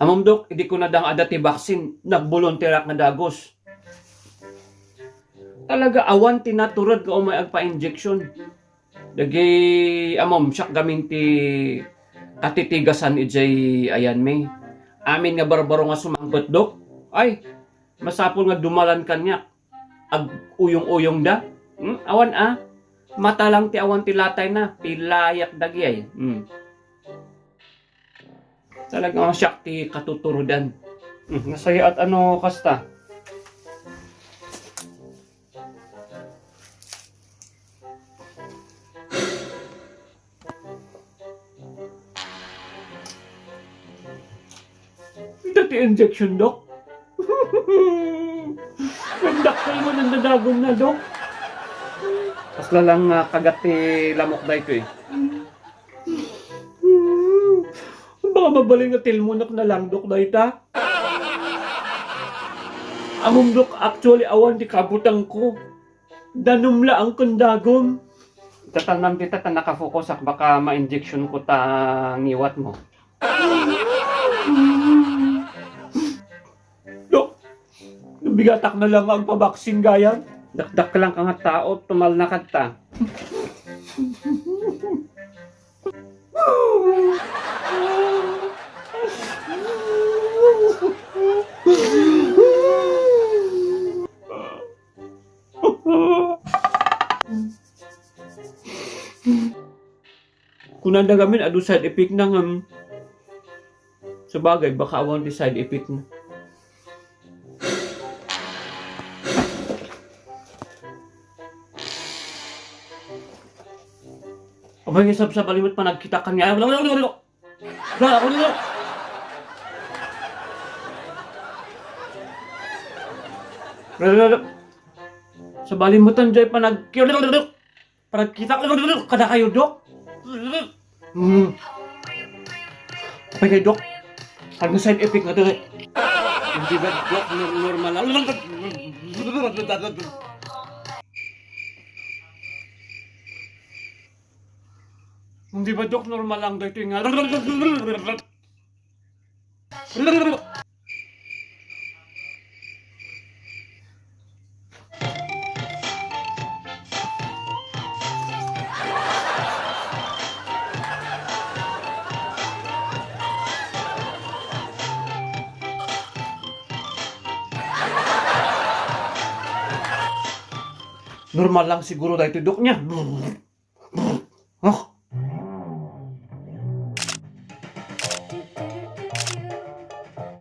Amom dok, hindi ko na dang adati vaksin, nagbolonterak nga dagos. Talaga awan tinaturod ko may agpa-injection. Dagi amom siyak gamin ti katitigasan ijay ayan may. Amin nga barbaro nga sumangkot dok. Ay, masapol nga dumalan kanya. Ag uyong-uyong da. Awan mata lang ti awan ti latay na. Pilayak dagi ay. Talagang siyak ti katuturudan. Nasaya at ano kasta. Ito ti injection, dok. Nagdaktal mo ng dadagom na, dok. Kasla lang kagat ti lamok da ito eh. Baka mabaling nga tilmunak na lang, dok, da ita. Amom, dok, actually awan di kabutang ko. Danumla ang kundagom. Tatanam tita ta nakafocus ak baka ma-injection ko ta ngiwat mo. Dok, bigatak na lang ang pabaksin gayan. Dakdak lang ka nga tao, tumal na kata. Kung nandagamin, ado side effect ng sa bagay, baka awan di side effect na. Abay, isab sa balimot pa nagkita kanya. Sa balimutan dyan pa nagkita kada kayo, dok. Abay kayo, dok. Ano side effect nga ito eh? Hindi ba, dok, normal lang? Hindi ba, dok, normal lang dito yung normal lang siguro dito, dok niya.